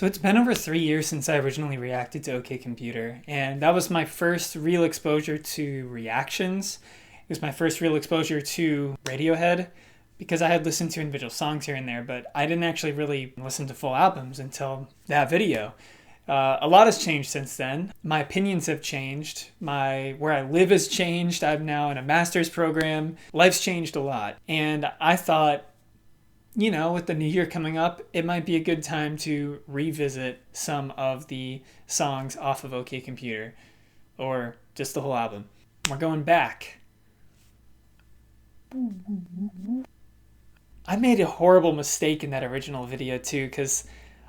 So it's been over 3 years since I originally reacted to OK Computer, and that was my first real exposure to reactions. It was my first real exposure to Radiohead, because I had listened to individual songs here and there, but I didn't actually really listen to full albums until that video. A lot has changed since then. My opinions have changed. Where I live has changed. I'm now in a master's program. Life's changed a lot. And I thought, with the new year coming up, it might be a good time to revisit some of the songs off of OK Computer, or just the whole album. We're going back. I made a horrible mistake in that original video too, because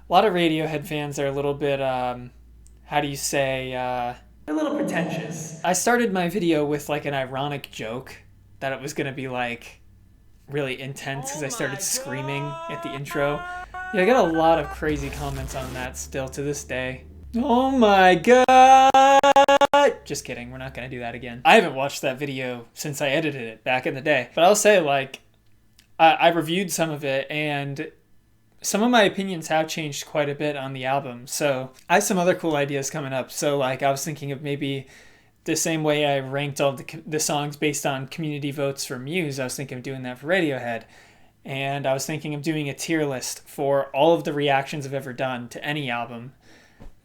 a lot of Radiohead fans are a little bit, a little pretentious. I started my video with like an ironic joke that it was going to be like really intense because I started screaming at the intro. Yeah, I got a lot of crazy comments on that still to this day. Oh my god! Just kidding, we're not going to do that again. I haven't watched that video since I edited it back in the day. But I'll say, I reviewed some of it, and some of my opinions have changed quite a bit on the album. So I have some other cool ideas coming up. So I was thinking of maybe the same way I ranked all the songs based on community votes for Muse, I was thinking of doing that for Radiohead. And I was thinking of doing a tier list for all of the reactions I've ever done to any album.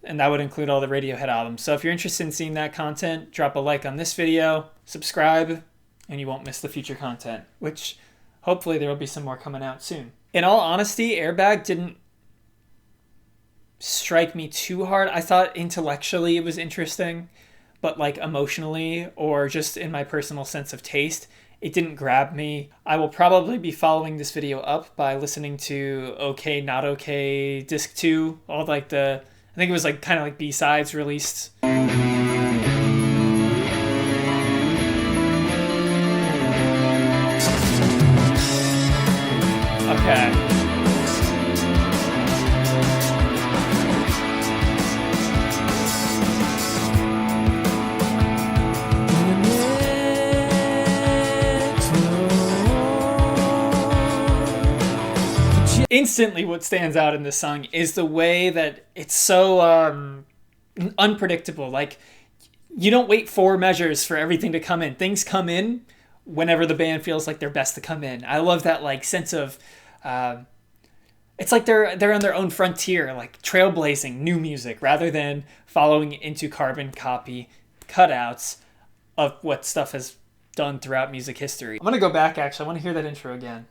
And that would include all the Radiohead albums. So if you're interested in seeing that content, drop a like on this video, subscribe, and you won't miss the future content, which hopefully there will be some more coming out soon. In all honesty, Airbag didn't strike me too hard. I thought intellectually it was interesting, but emotionally or just in my personal sense of taste, it didn't grab me. I will probably be following this video up by listening to OK Not OK Disc 2, all I think it was kind of B-sides released. Okay. Instantly what stands out in this song is the way that it's so unpredictable. You don't wait 4 measures for everything to come in. Things come in whenever the band feels like they're best to come in. I love that sense of it's like they're on their own frontier, trailblazing new music rather than following into carbon copy cutouts of what stuff has done throughout music history. I'm gonna go back actually. I want to hear that intro again.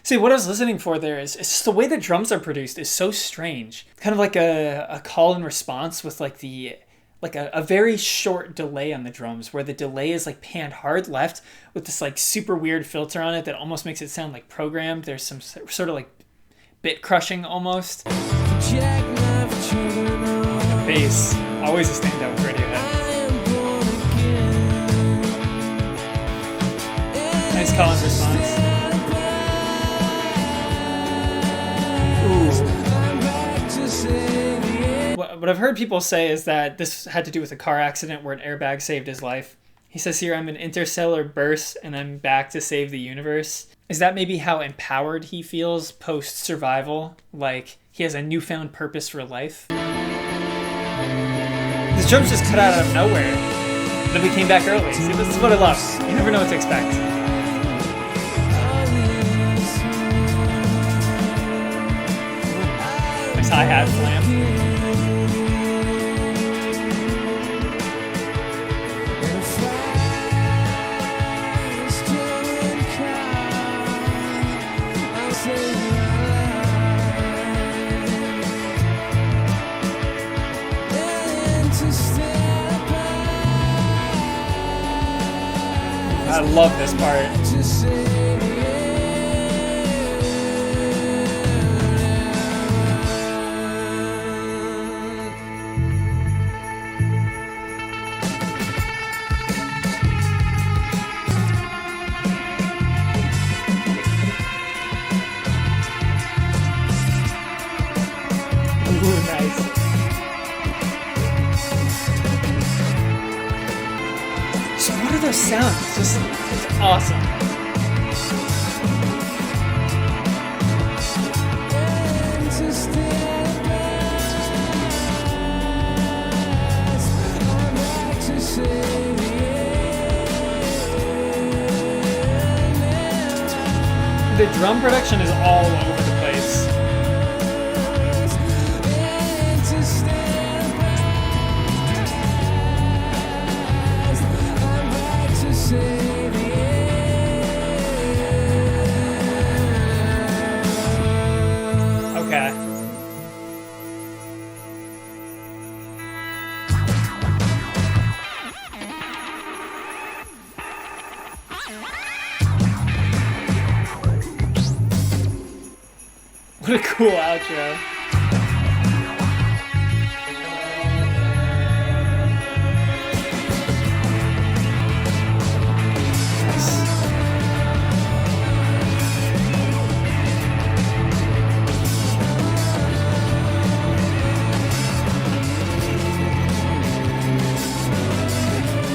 See, what I was listening for there is it's just the way the drums are produced is so strange. Kind of like a call and response with a very short delay on the drums, where the delay is panned hard left with this super weird filter on it that almost makes it sound programmed. There's some sort of bit crushing almost. The bass, always a standout with Radiohead. Nice call and response. What I've heard people say is that this had to do with a car accident where an airbag saved his life. He says here, "I'm an interstellar burst and I'm back to save the universe." Is that maybe how empowered he feels post-survival? He has a newfound purpose for life? His drums just cut out of nowhere. Then we came back early. See, this is what I love. You never know what to expect. Nice hi-hat slam. I love this part. Ooh, nice. are those sounds? It's awesome. The drum production is all over the place. Okay. What a cool outro.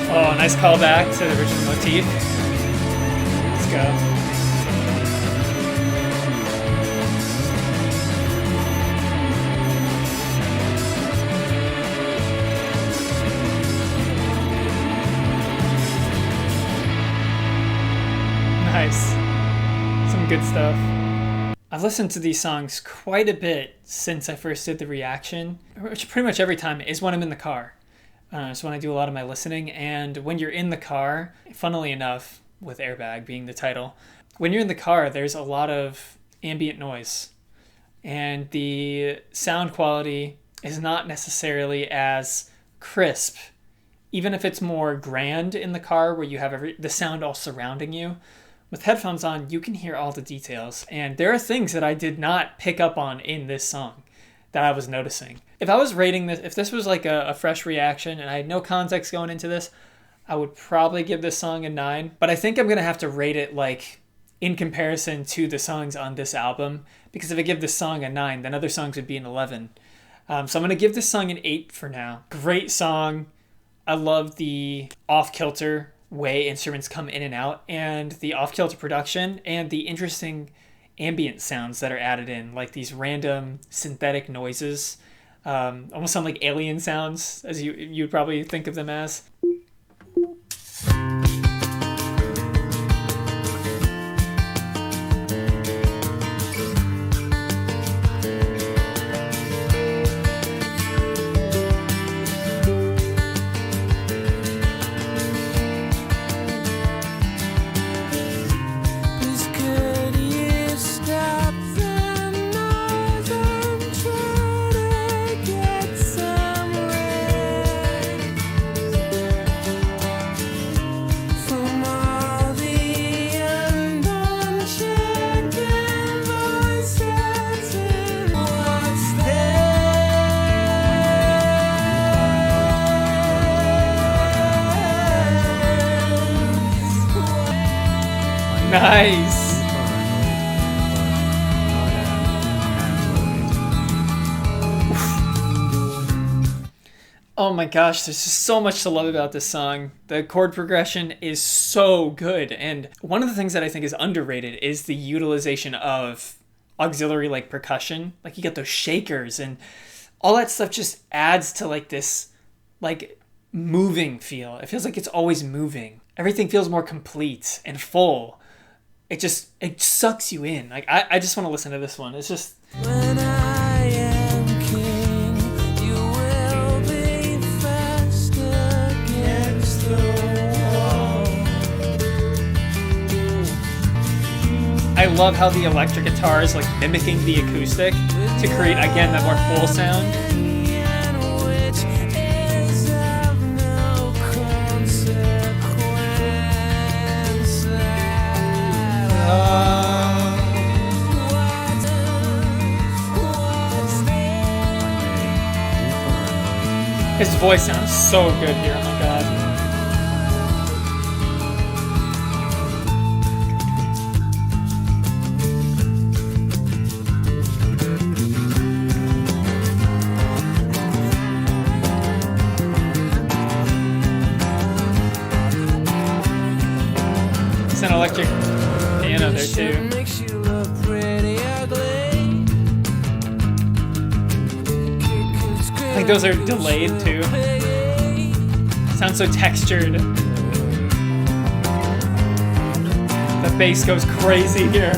Oh, nice callback to the original motif. Let's go. Nice. Some good stuff. I've listened to these songs quite a bit since I first did the reaction, which pretty much every time is when I'm in the car. It's when I do a lot of my listening, and when you're in the car, funnily enough, with Airbag being the title, when you're in the car, there's a lot of ambient noise, and the sound quality is not necessarily as crisp, even if it's more grand in the car where you have the sound all surrounding you. With headphones on, you can hear all the details, and there are things that I did not pick up on in this song that I was noticing. If I was rating this, if this was like a fresh reaction and I had no context going into this, I would probably give this song a 9. But I think I'm going to have to rate it like in comparison to the songs on this album, because if I give this song a 9, then other songs would be an 11. So I'm going to give this song an 8 for now. Great song. I love the off-kilter way instruments come in and out, and the off-kilter production, and the interesting ambient sounds that are added in, like these random synthetic noises, almost sound like alien sounds, as you'd probably think of them as. Nice. Oh my gosh, there's just so much to love about this song. The chord progression is so good, and one of the things that I think is underrated is the utilization of auxiliary like percussion. Like you get those shakers and all that stuff just adds to like this like moving feel. It feels like it's always moving. Everything feels more complete and full. It sucks you in. Like I just want to listen to this one. It's just when I am king, you will be fast against the wall. I love how the electric guitar is like mimicking the acoustic to create again that more full sound. His voice sounds so good here, oh my god. an electric piano there too. I think those are delayed too. Sounds so textured. The bass goes crazy here.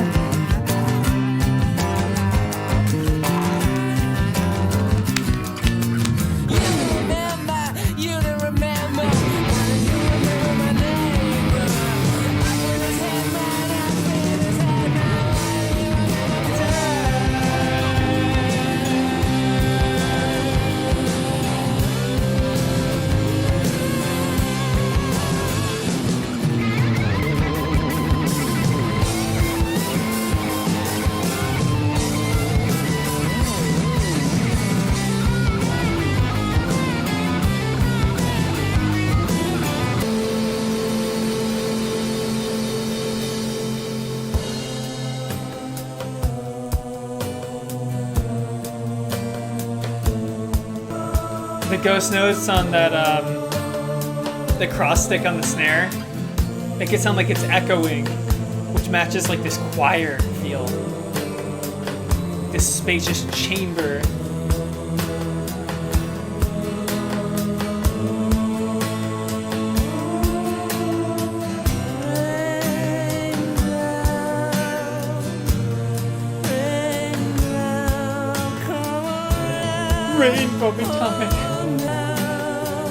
The ghost notes on that, the cross stick on the snare, make it sound like it's echoing, which matches like this choir feel. This spacious chamber. Rainbow time.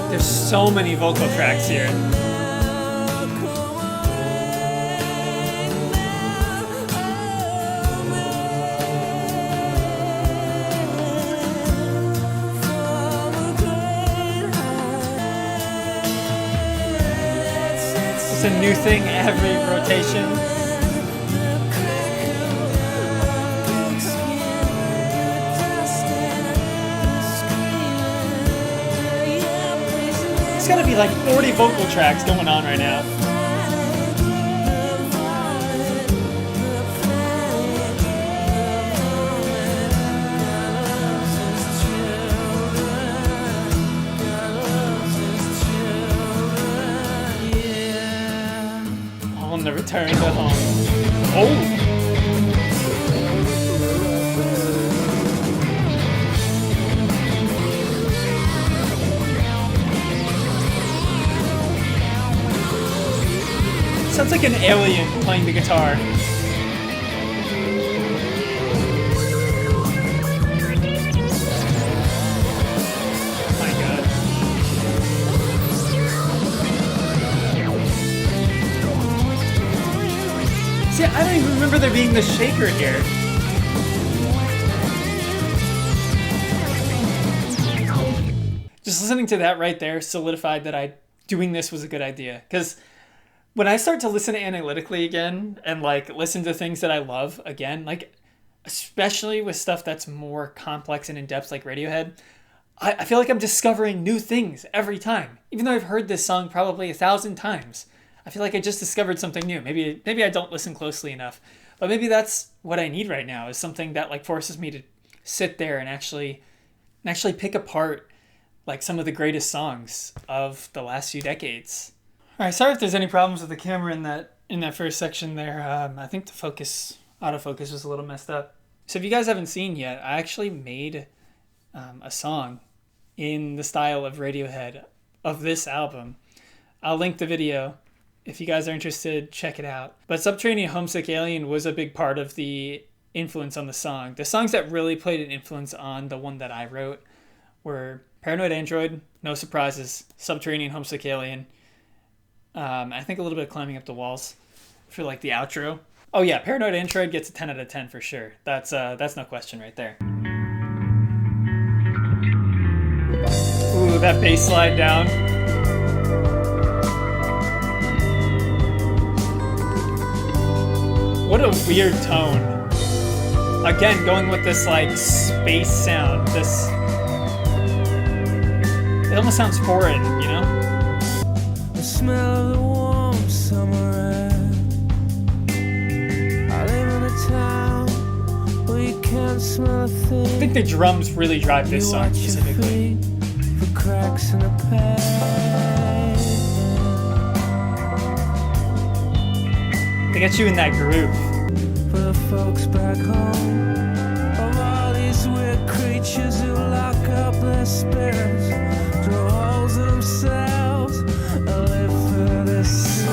There's so many vocal tracks here. It's a new thing every rotation. It's gotta be like 40 vocal tracks going on right now. On the return to home. Oh! Sounds like an alien playing the guitar. My God. See, I don't even remember there being the shaker here. Just listening to that right there solidified that doing this was a good idea. Because when I start to listen analytically again and like listen to things that I love again, like especially with stuff that's more complex and in-depth like Radiohead, I feel like I'm discovering new things every time. Even though I've heard this song probably 1,000 times, I feel like I just discovered something new. Maybe I don't listen closely enough, but maybe that's what I need right now, is something that like forces me to sit there and actually pick apart like some of the greatest songs of the last few decades. All right, sorry if there's any problems with the camera in that first section there. I think the autofocus was a little messed up. So if you guys haven't seen yet, I actually made a song in the style of Radiohead of this album. I'll link the video. If you guys are interested, check it out. But Subterranean Homesick Alien was a big part of the influence on the song. The songs that really played an influence on the one that I wrote were Paranoid Android, No Surprises, Subterranean Homesick Alien, I think a little bit of Climbing Up the Walls for like the outro. Oh yeah, Paranoid Android gets a 10 out of 10 for sure. That's no question right there. Ooh, that bass slide down. What a weird tone. Again, going with this like space sound. It almost sounds foreign, you know? The smell of the warm summer air. I live in a town where you can't smell a thing. I think the drums really drive this song specifically. For cracks in the pavement. They get you in that groove. For the folks back home, of all these weird creatures who lock up their spirits, draw holes in themselves, and live for the secret.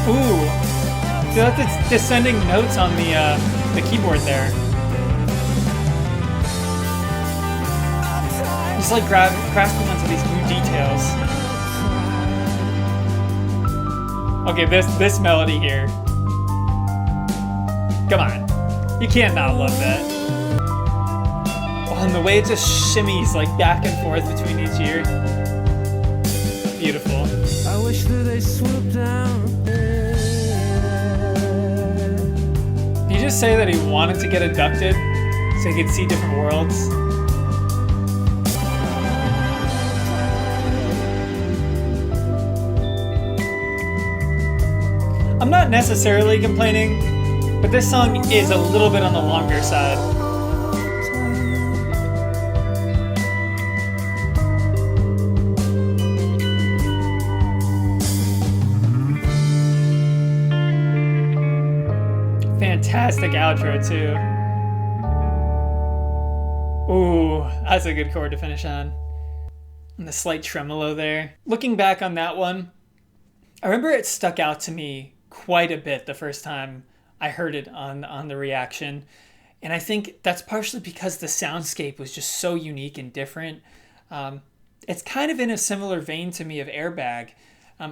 Ooh, feel like it's descending notes on the keyboard there. Just like grasping onto these new details. Okay, this melody here. Come on, you can't not love that. Oh, and the way it just shimmies like back and forth between each ear. Beautiful. I wish that they swoop down. Did you just say that he wanted to get abducted so he could see different worlds? I'm not necessarily complaining, but this song is a little bit on the longer side. Fantastic outro too. Ooh, that's a good chord to finish on. And the slight tremolo there. Looking back on that one, I remember it stuck out to me quite a bit the first time I heard it on the reaction. And I think that's partially because the soundscape was just so unique and different. It's kind of in a similar vein to me of Airbag,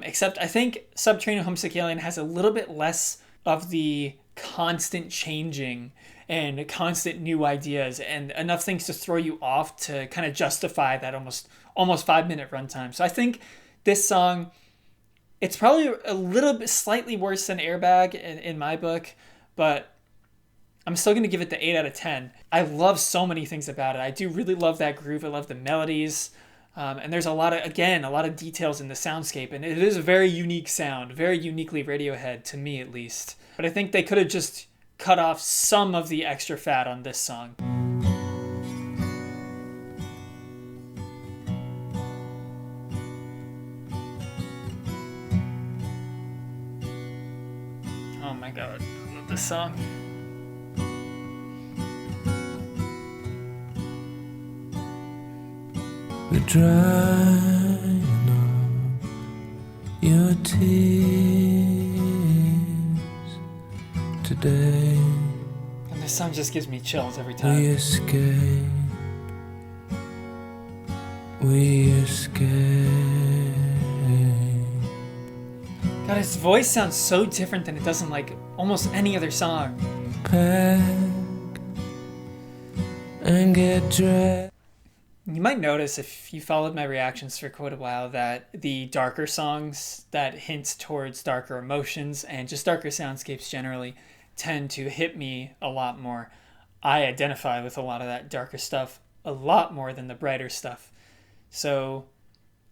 except I think Subterranean Homesick Alien has a little bit less of the constant changing and constant new ideas and enough things to throw you off to kind of justify that almost 5-minute runtime. So I think this song, it's probably a little bit slightly worse than Airbag in my book, but I'm still going to give it the 8 out of 10. I love so many things about it. I do really love that groove. I love the melodies. And there's a lot of details in the soundscape. And it is a very unique sound, very uniquely Radiohead to me at least. But I think they could have just cut off some of the extra fat on this song. Oh my god, I love this song. We're drying up your tears today. And this song just gives me chills every We time. escape. We escape. God, his voice sounds so different than it does in like almost any other song. Pack and get dressed. You might notice if you followed my reactions for quite a while that the darker songs that hint towards darker emotions and just darker soundscapes generally tend to hit me a lot more. I identify with a lot of that darker stuff a lot more than the brighter stuff. So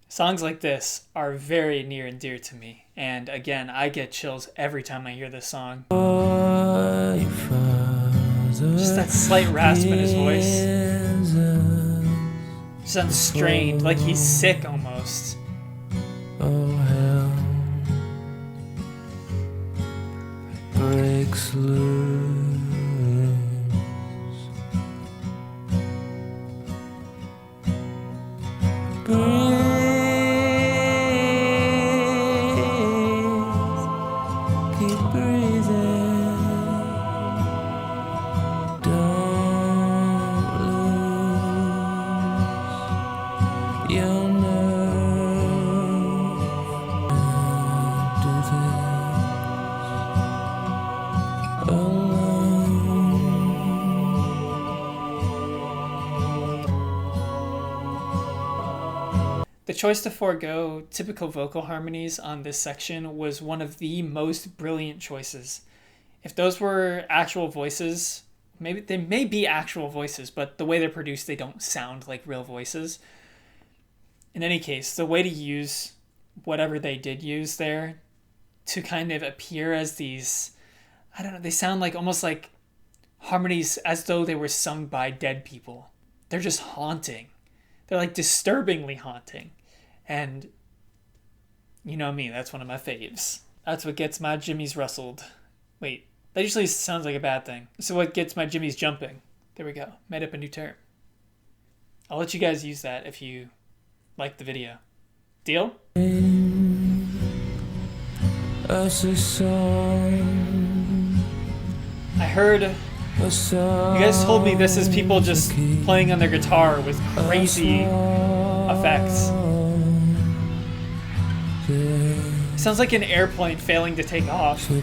songs like this are very near and dear to me. And again, I get chills every time I hear this song. Just that slight rasp in his voice. Sounds strained, like he's sick almost. Oh, hell breaks loose. Breathe, keep breathing. Don't lose your nerve. Do this alone. The choice to forego typical vocal harmonies on this section was one of the most brilliant choices. If those were actual voices, maybe they may be actual voices, but the way they're produced, they don't sound like real voices. In any case, the way to use whatever they did use there to kind of appear as these, I don't know, they sound like almost like harmonies as though they were sung by dead people. They're just haunting. They're like disturbingly haunting. And you know me, that's one of my faves. That's what gets my jimmies rustled. Wait, that usually sounds like a bad thing. So what gets my jimmies jumping? There we go. Made up a new term. I'll let you guys use that if you like the video. Deal? I heard you guys told me this is people just playing on their guitar with crazy effects. It sounds like an airplane failing to take off. He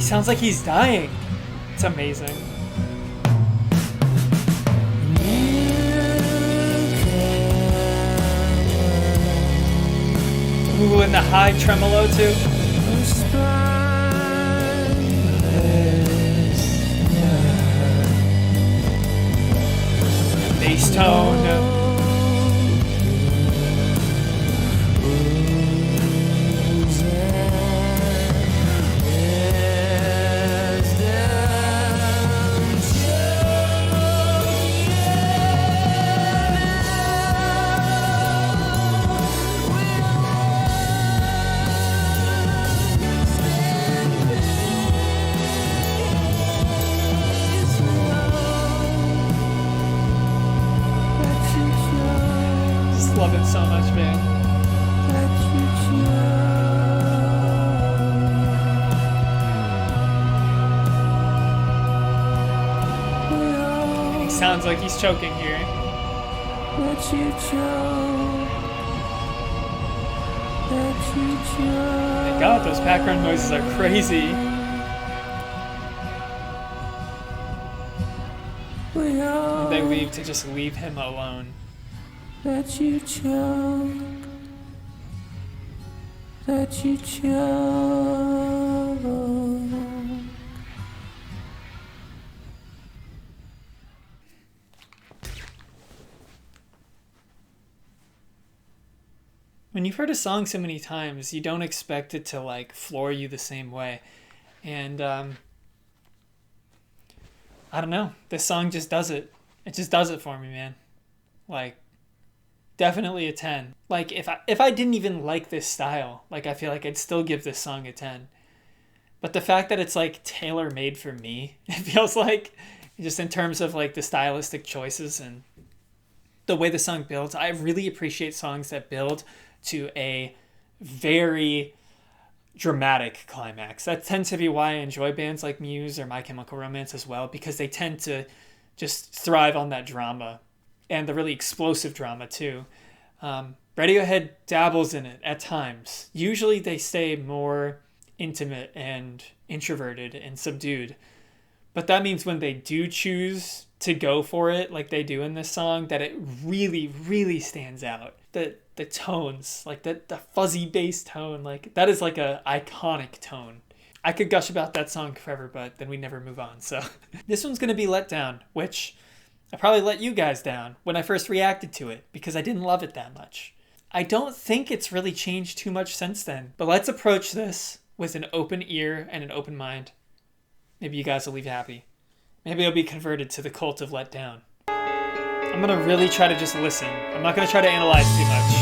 sounds like he's dying. It's amazing. Ooh, and the high tremolo too. Bass tone. Love it so much, man. He sounds like he's choking here. My God, those background noises are crazy. They leave to just leave him alone. That you choke. When you've heard a song so many times, you don't expect it to like floor you the same way. And I don't know, this song just does it. It just does it for me, man. Like, definitely a 10. Like, if I didn't even like this style, like, I feel like I'd still give this song a 10. But the fact that it's, like, tailor-made for me, it feels like, just in terms of, like, the stylistic choices and the way the song builds, I really appreciate songs that build to a very dramatic climax. That tends to be why I enjoy bands like Muse or My Chemical Romance as well, because they tend to just thrive on that drama. And the really explosive drama, too. Radiohead dabbles in it at times. Usually they stay more intimate and introverted and subdued. But that means when they do choose to go for it, like they do in this song, that it really, really stands out. The tones, like the fuzzy bass tone, like that is like a iconic tone. I could gush about that song forever, but then we never move on. So this one's going to be Let Down, which I probably let you guys down when I first reacted to it because I didn't love it that much. I don't think it's really changed too much since then, but let's approach this with an open ear and an open mind. Maybe you guys will leave happy. Maybe I'll be converted to the cult of Let Down. I'm going to really try to just listen. I'm not going to try to analyze too much.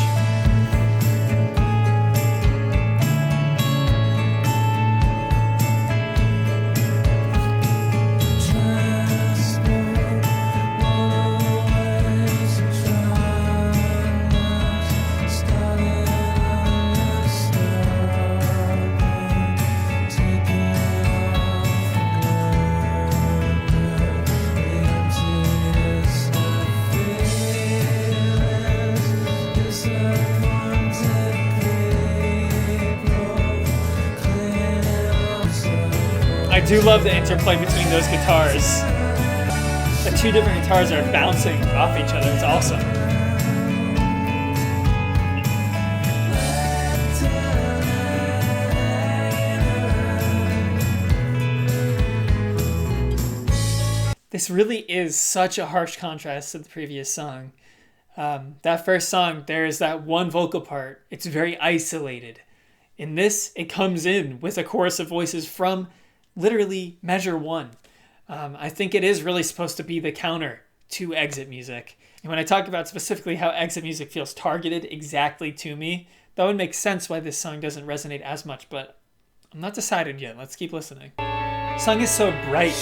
I do love the interplay between those guitars. The two different guitars are bouncing off each other. It's awesome. This really is such a harsh contrast to the previous song. That first song, there is that one vocal part. It's very isolated. In this, it comes in with a chorus of voices from literally measure one. I think it is really supposed to be the counter to exit music. And when I talk about specifically how exit music feels targeted exactly to me, that would make sense why this song doesn't resonate as much, but I'm not decided yet. Let's keep listening. The song is so bright.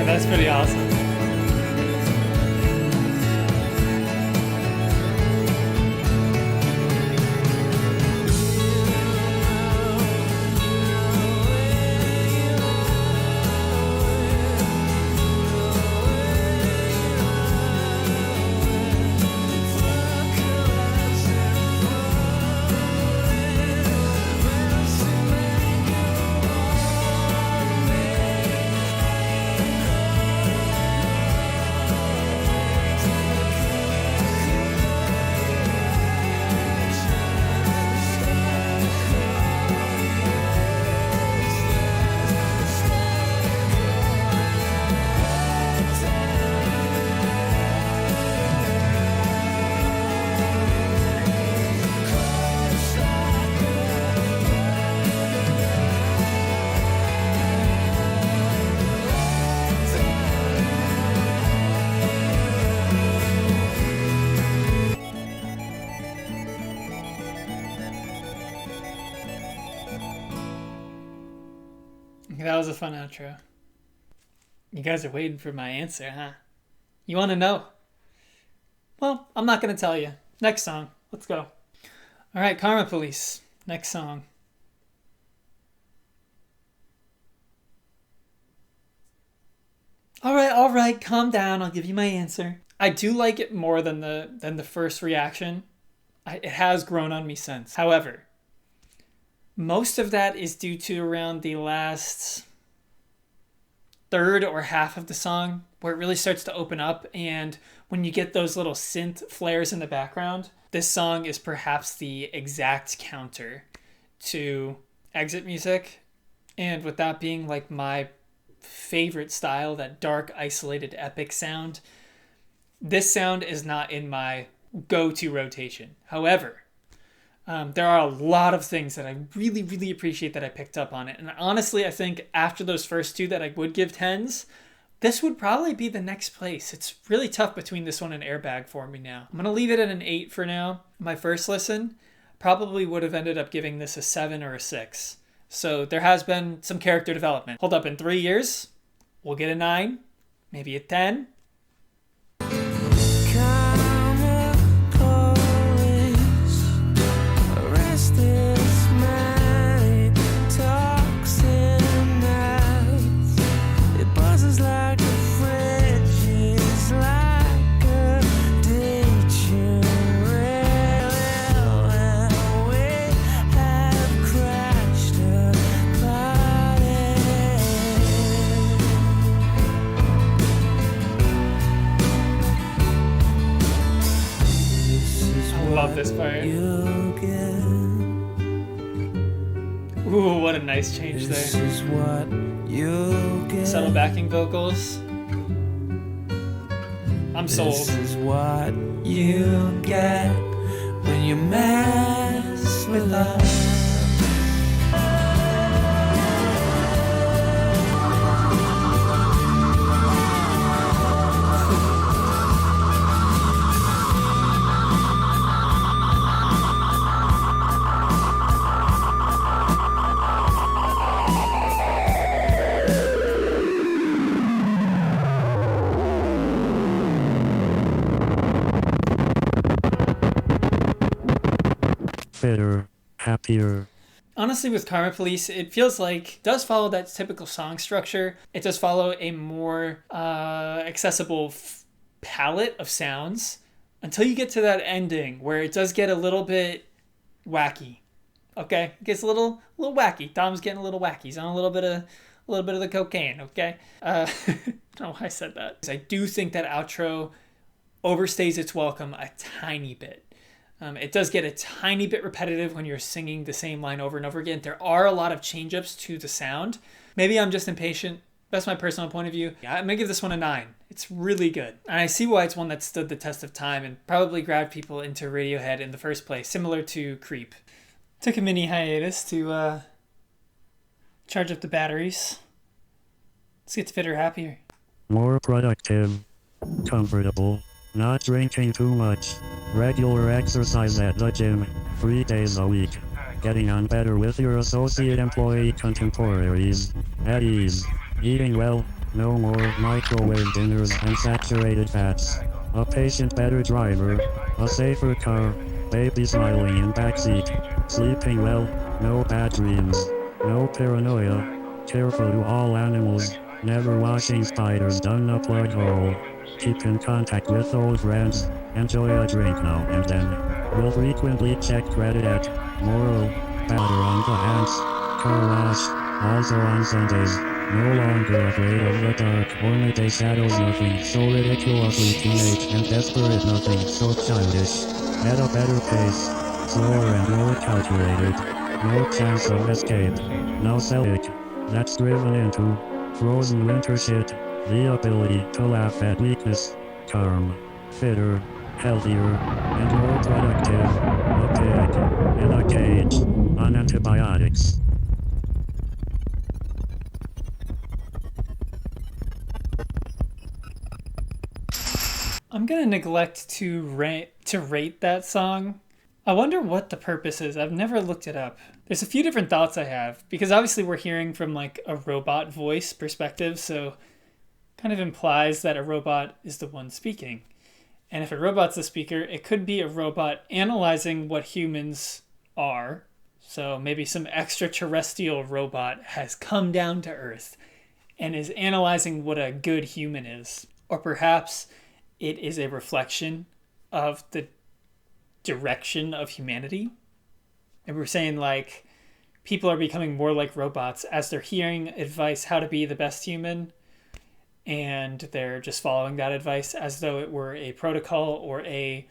That's pretty awesome. That was a fun outro. You guys are waiting for my answer, huh? You want to know? Well, I'm not going to tell you. Next song. Let's go. All right, Karma Police. Next song. All right, calm down. I'll give you my answer. I do like it more than the first reaction. It has grown on me since. However, most of that is due to around the last third or half of the song where it really starts to open up, and when you get those little synth flares in the background, this song is perhaps the exact counter to exit music. And with that being like my favorite style, that dark, isolated, epic sound, this sound is not in my go-to rotation. However, there are a lot of things that I really, really appreciate that I picked up on it. And honestly, I think after those first two that I would give 10s, this would probably be the next place. It's really tough between this one and Airbag for me now. I'm going to leave it at an 8 for now. My first listen probably would have ended up giving this a 7 or a 6. So there has been some character development. Hold up, in 3 years, we'll get a 9, maybe a 10. love this part. You get. Ooh, what a nice change This there. is what you get. Subtle backing vocals. I'm sold. This is what you get when you mess with us. Better, happier. Honestly, with Karma Police, it feels like it does follow that typical song structure. It does follow a more accessible palette of sounds until you get to that ending where it does get a little bit wacky. Okay, it gets a little wacky. Dom's getting a little wacky. He's on a little bit of the cocaine. Okay, I don't know why I said that. I do think that outro overstays its welcome a tiny bit. It does get a tiny bit repetitive when you're singing the same line over and over again. There are a lot of change-ups to the sound. Maybe I'm just impatient. That's my personal point of view. I'm going to give this one a 9. It's really good. And I see why it's one that stood the test of time and probably grabbed people into Radiohead in the first place, similar to Creep. Took a mini hiatus to charge up the batteries. Let's get fitter, happier. More productive. Comfortable. Not drinking too much. Regular exercise at the gym. 3 days a week. Getting on better with your associate employee contemporaries. At ease. Eating well. No more microwave dinners and saturated fats. A patient better driver. A safer car. Baby smiling in backseat. Sleeping well. No bad dreams. No paranoia. Careful to all animals. Never washing spiders down a plug hole. Keep in contact with old friends. Enjoy a drink now and then. Will frequently check credit at Moral. Batter on the ants. Car wash. Also on Sundays. No longer afraid of the dark or midday shadows. Nothing so ridiculously teenage and desperate. Nothing so childish. At a better pace. Slower and more calculated. No chance of escape. Now Celtic. That's driven into frozen winter shit. The ability to laugh at weakness. Calm. Fitter. Healthier. And more productive. A pig. In a cage. On antibiotics. I'm gonna neglect to rate that song. I wonder what the purpose is. I've never looked it up. There's a few different thoughts I have, because obviously we're hearing from like a robot voice perspective, so kind of implies that a robot is the one speaking. And if a robot's the speaker, it could be a robot analyzing what humans are. So maybe some extraterrestrial robot has come down to Earth and is analyzing what a good human is. Or perhaps it is a reflection of the direction of humanity. And we're saying like people are becoming more like robots as they're hearing advice how to be the best human, and they're just following that advice as though it were a protocol or a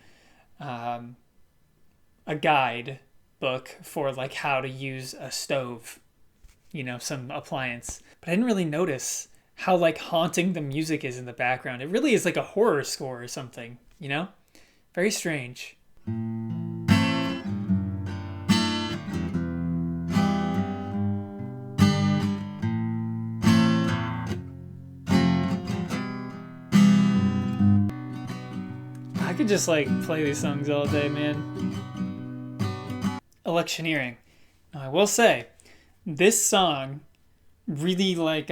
guide book for like how to use a stove, some appliance. But I didn't really notice how like haunting the music is in the background. It really is like a horror score or something, Very strange. I could just like play these songs all day, man. Electioneering. Now I will say, this song really like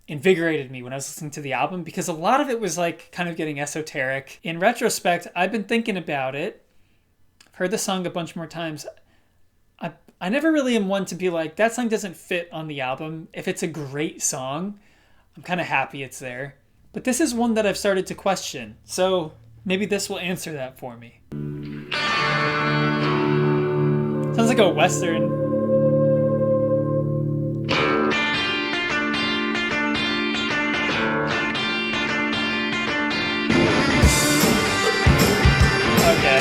invigorated me when I was listening to the album, because a lot of it was like kind of getting esoteric. In retrospect, I've been thinking about it. I've heard the song a bunch more times. I never really am one to be like, that song doesn't fit on the album. If it's a great song, I'm kind of happy it's there. But this is one that I've started to question. So maybe this will answer that for me. Sounds like a Western. Okay.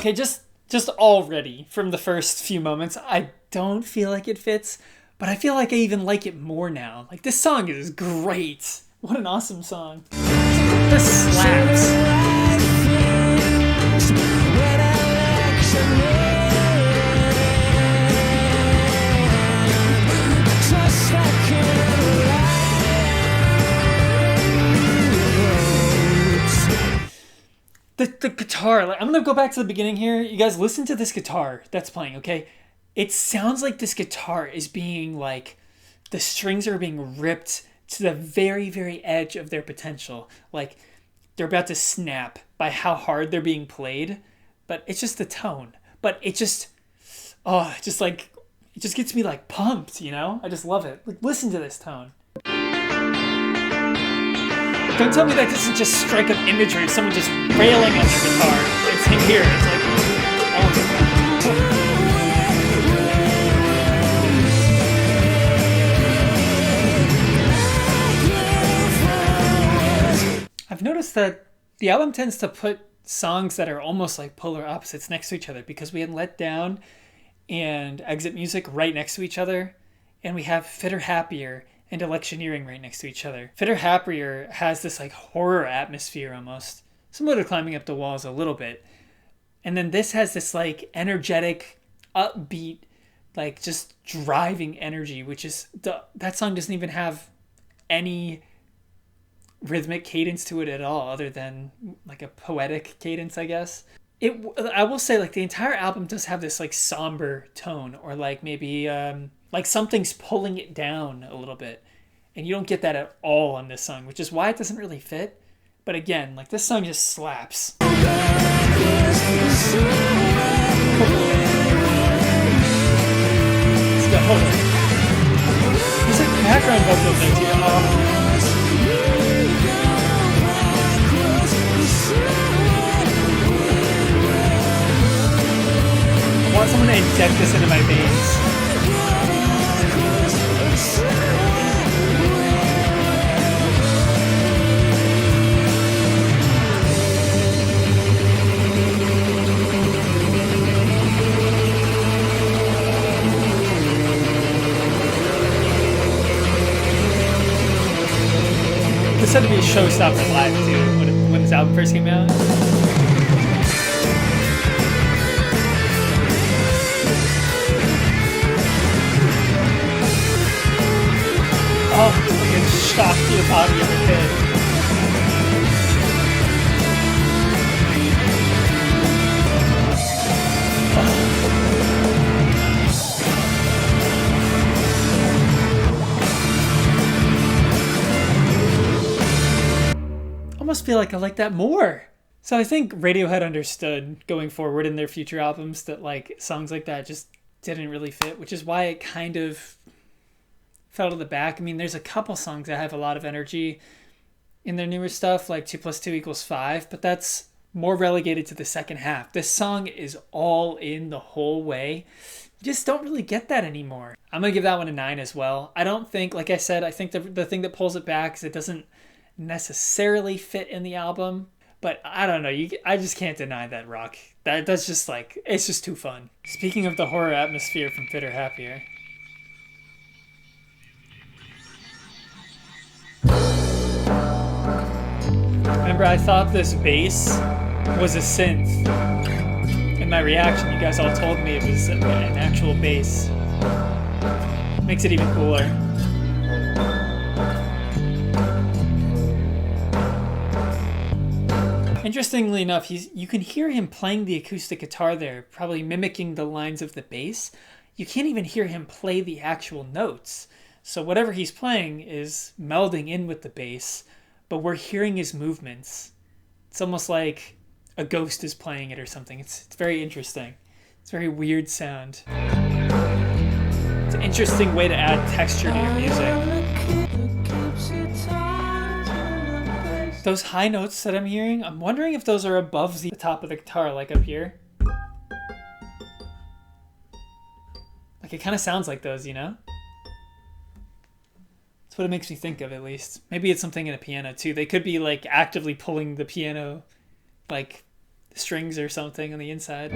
Okay, just already from the first few moments, I don't feel like it fits, but I feel like I even like it more now. Like, this song is great. What an awesome song. This slaps. The guitar, like, I'm gonna go back to the beginning here. You guys listen to this guitar that's playing, okay? It sounds like this guitar is being like, the strings are being ripped to the very, very edge of their potential. Like, they're about to snap by how hard they're being played, but it's just the tone. But it just, oh, just like, it just gets me like pumped, you know? I just love it. Like, listen to this tone. Don't tell me that this is just strike up imagery of someone just railing on their guitar. It's in here. It's like, I've noticed that the album tends to put songs that are almost like polar opposites next to each other, because we had Let Down and Exit Music right next to each other, and we have Fitter Happier and Electioneering right next to each other. Fitter Happier has this like horror atmosphere almost, similar to Climbing Up the Walls a little bit. And then this has this like energetic, upbeat, like just driving energy, which is, that song doesn't even have any rhythmic cadence to it at all, other than like a poetic cadence, I guess. I will say, like, the entire album does have this like somber tone, or like maybe like something's pulling it down a little bit, and you don't get that at all on this song, which is why it doesn't really fit. But again, like, this song just slaps. He's got, hold on. There's like background vocals there too. I want someone to inject this into my veins. This had to be a showstopper live too, when this album first came out. Oh, like a shock to the body of the pit. I almost feel like I like that more. So I think Radiohead understood going forward in their future albums that like songs like that just didn't really fit, which is why it kind of fell to the back. I mean, there's a couple songs that have a lot of energy in their newer stuff, like 2 + 2 = 5, but that's more relegated to the second half. This song is all in the whole way. You just don't really get that anymore. I'm going to give that one a 9 as well. I don't think, like I said, I think the thing that pulls it back is it doesn't necessarily fit in the album, but I don't know. I just can't deny that rock. That's just like, it's just too fun. Speaking of the horror atmosphere from Fitter Happier. Remember, I thought this bass was a synth. In my reaction, you guys all told me it was an actual bass. Makes it even cooler. Interestingly enough, you can hear him playing the acoustic guitar there, probably mimicking the lines of the bass. You can't even hear him play the actual notes. So whatever he's playing is melding in with the bass, but we're hearing his movements. It's almost like a ghost is playing it or something. It's very interesting. It's a very weird sound. It's an interesting way to add texture to your music. Those high notes that I'm hearing, I'm wondering if those are above the top of the guitar, like up here. Like, it kind of sounds like those, you know? That's what it makes me think of, at least. Maybe it's something in a piano too. They could be like actively pulling the piano like strings or something on the inside.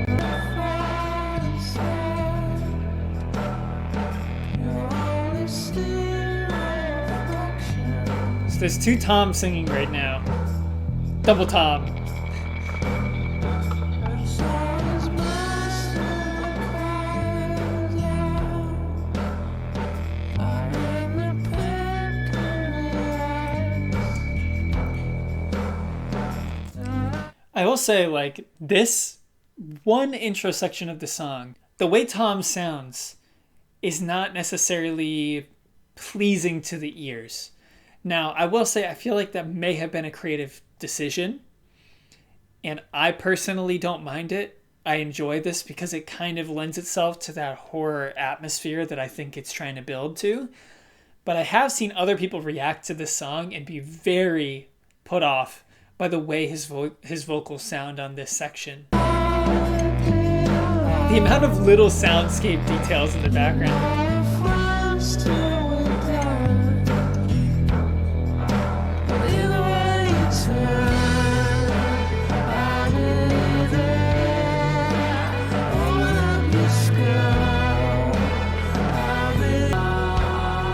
So there's two Toms singing right now. Double Tom. I will say, like, this one intro section of the song, the way Tom sounds is not necessarily pleasing to the ears. Now, I will say, I feel like that may have been a creative decision, and I personally don't mind it. I enjoy this because it kind of lends itself to that horror atmosphere that I think it's trying to build to. But I have seen other people react to this song and be very put off by the way his vocals sound on this section. The amount of little soundscape details in the background.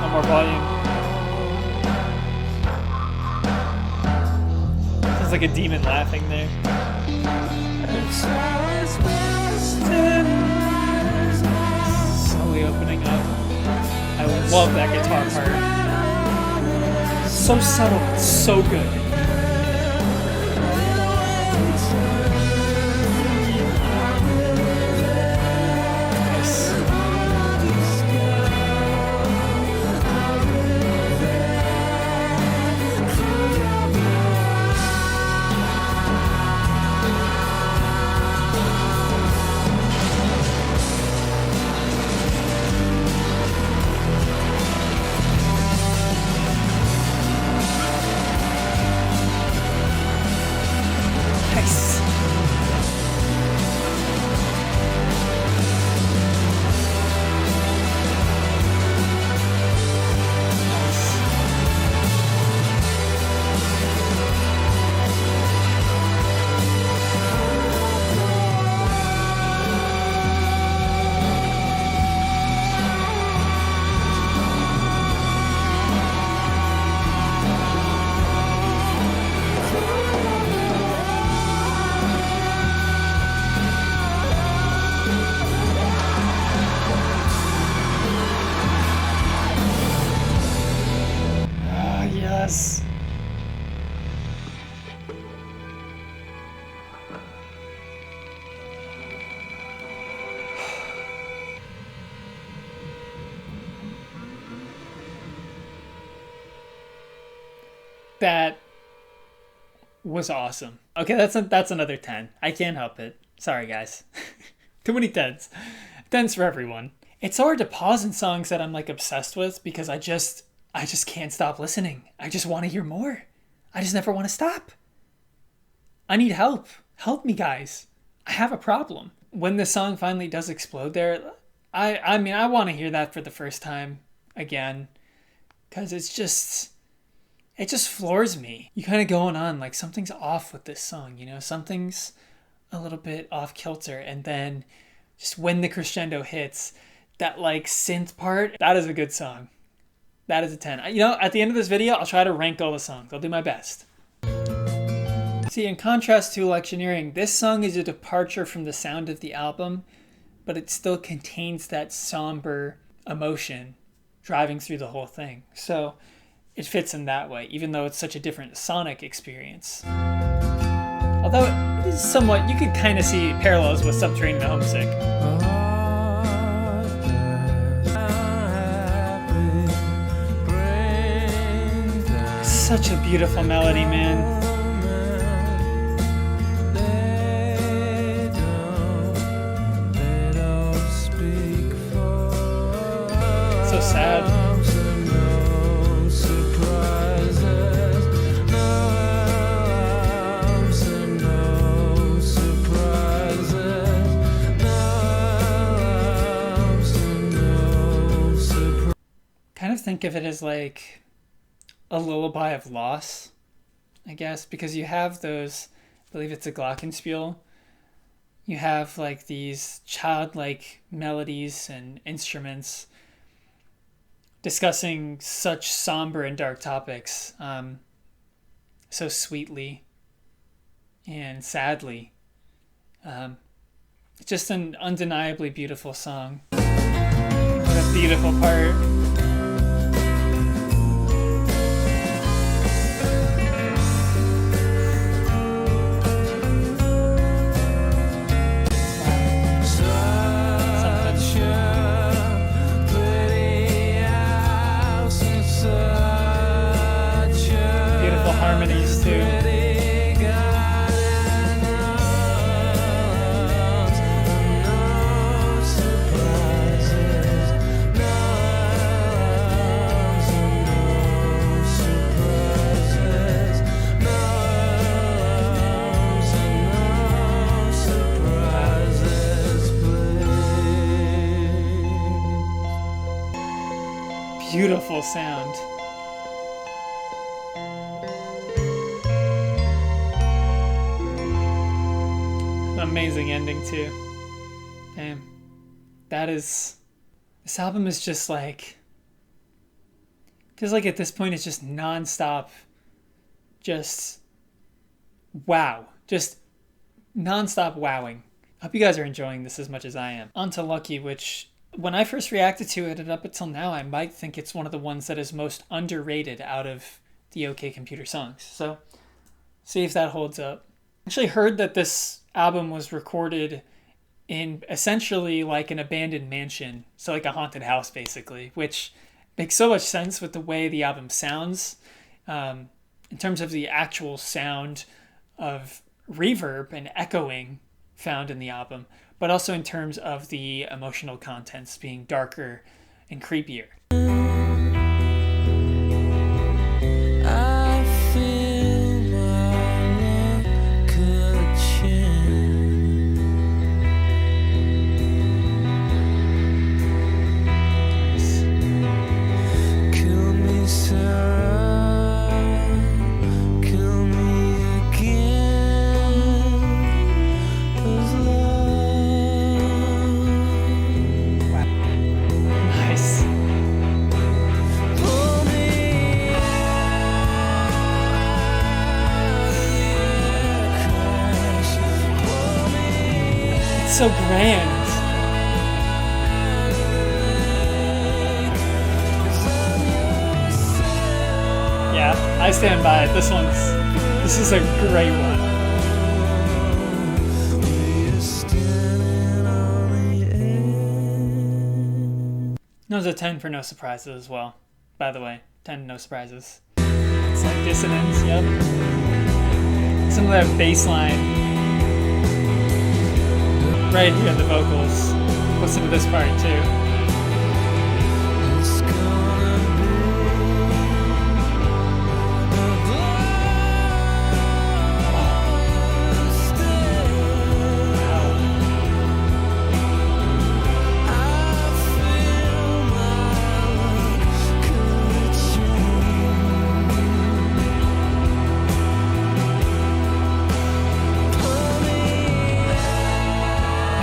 No more volume. Sounds like a demon laughing there. Slowly opening up. I love that guitar part. So subtle, but so good. That was awesome. Okay, that's another 10. I can't help it. Sorry, guys. Too many 10s. 10s for everyone. It's hard to pause in songs that I'm like obsessed with because I just can't stop listening. I just want to hear more. I just never want to stop. I need help. Help me, guys. I have a problem. When the song finally does explode there, I mean, I want to hear that for the first time again because it just floors me. You kind of going on like something's off with this song, you know, something's a little bit off kilter. And then just when the crescendo hits, that like synth part, that is a good song. That is a 10. You know, at the end of this video, I'll try to rank all the songs. I'll do my best. See, in contrast to Electioneering, this song is a departure from the sound of the album, but it still contains that somber emotion driving through the whole thing. So it fits in that way, even though it's such a different sonic experience. Although it is somewhat, you could kind of see parallels with Subterranean and Homesick. Such a beautiful melody, man. So sad. Kind of think of it as like a lullaby of loss, I guess, because you have those, I believe it's a glockenspiel, You have like these childlike melodies and instruments discussing such somber and dark topics so sweetly and sadly. It's just an undeniably beautiful song. What a beautiful part. Harmonies too. Beautiful sound. Amazing ending too. Damn. This album is just like, feels like at this point it's just non-stop, just wow. Just non-stop wowing. I hope you guys are enjoying this as much as I am. On to Lucky, which when I first reacted to it and up until now, I might think it's one of the ones that is most underrated out of the OK Computer songs. So see if that holds up. I actually heard that this album was recorded in essentially like an abandoned mansion, so like a haunted house basically, which makes so much sense with the way the album sounds, in terms of the actual sound of reverb and echoing found in the album, but also in terms of the emotional contents being darker and creepier. So grand. Yeah, I stand by it. This is a great one. That was a 10 for No Surprises as well, by the way. 10 No Surprises. It's like dissonance, yep. Some of that bass line. Right here in the vocals. Listen to this part too.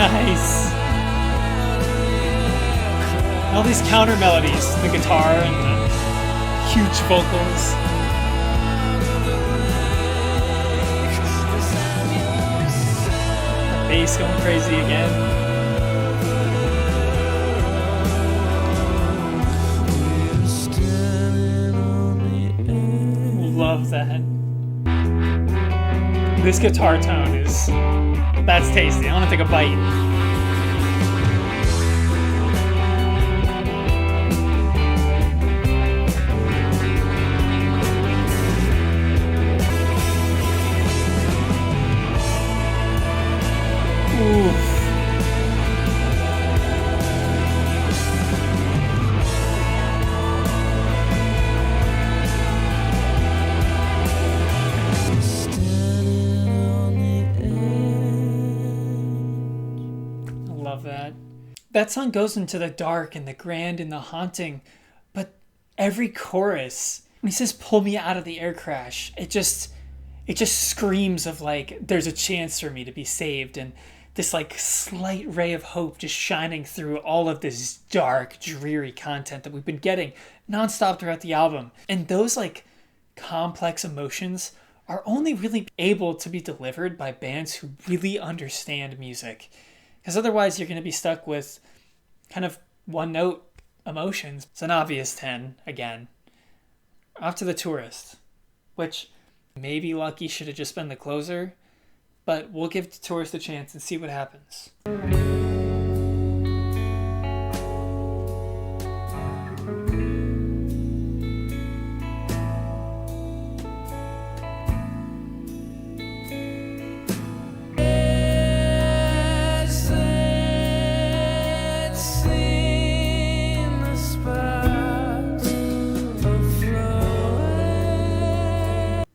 Nice. All these counter melodies, the guitar and the huge vocals. The bass going crazy again. Love that. This guitar tone that's tasty. I want to take a bite. Oof. That song goes into the dark and the grand and the haunting, but every chorus, when he says pull me out of the air crash, it just screams of like there's a chance for me to be saved, and this like slight ray of hope just shining through all of this dark, dreary content that we've been getting nonstop throughout the album. And those like complex emotions are only really able to be delivered by bands who really understand music. Because otherwise you're going to be stuck with kind of one note emotions. It's an obvious 10 again. Off to The Tourist, which maybe Lucky should have just been the closer, but we'll give The Tourist a chance and see what happens.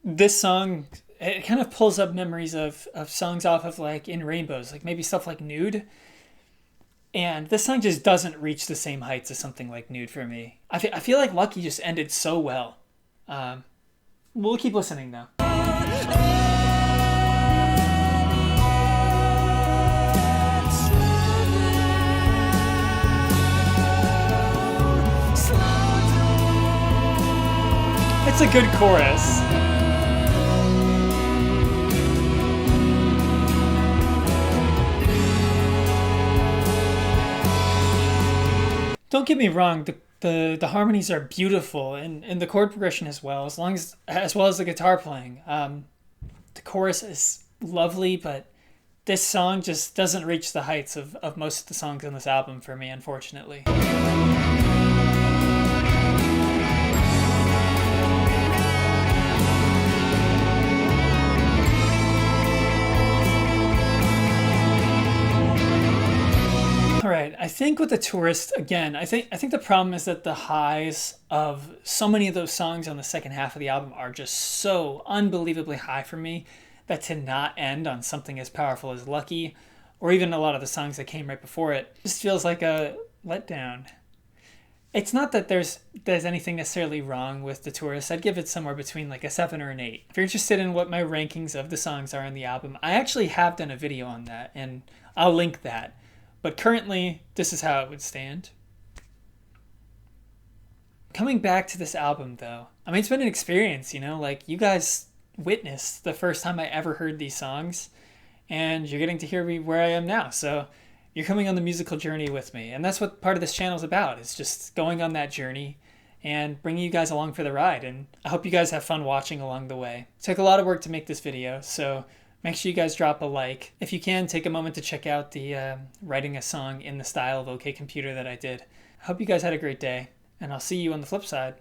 This song, it kind of pulls up memories of songs off of like In Rainbows, like maybe stuff like Nude. And this song just doesn't reach the same heights as something like Nude for me. I feel like Lucky just ended so well. We'll keep listening though. It's a good chorus. Don't get me wrong, the harmonies are beautiful and the chord progression as well, as well as the guitar playing. The chorus is lovely, but this song just doesn't reach the heights of most of the songs on this album for me, unfortunately. All right, I think with The Tourist, again, I think the problem is that the highs of so many of those songs on the second half of the album are just so unbelievably high for me that to not end on something as powerful as Lucky, or even a lot of the songs that came right before it, just feels like a letdown. It's not that there's anything necessarily wrong with The Tourist. I'd give it somewhere between like a 7 or an 8. If you're interested in what my rankings of the songs are on the album, I actually have done a video on that, and I'll link that. But currently, this is how it would stand. Coming back to this album, though, I mean, it's been an experience, you know? Like, you guys witnessed the first time I ever heard these songs, and you're getting to hear me where I am now. So you're coming on the musical journey with me. And that's what part of this channel is about, is just going on that journey and bringing you guys along for the ride. And I hope you guys have fun watching along the way. It took a lot of work to make this video, so make sure you guys drop a like. If you can, take a moment to check out the writing a song in the style of OK Computer that I did. I hope you guys had a great day, and I'll see you on the flip side.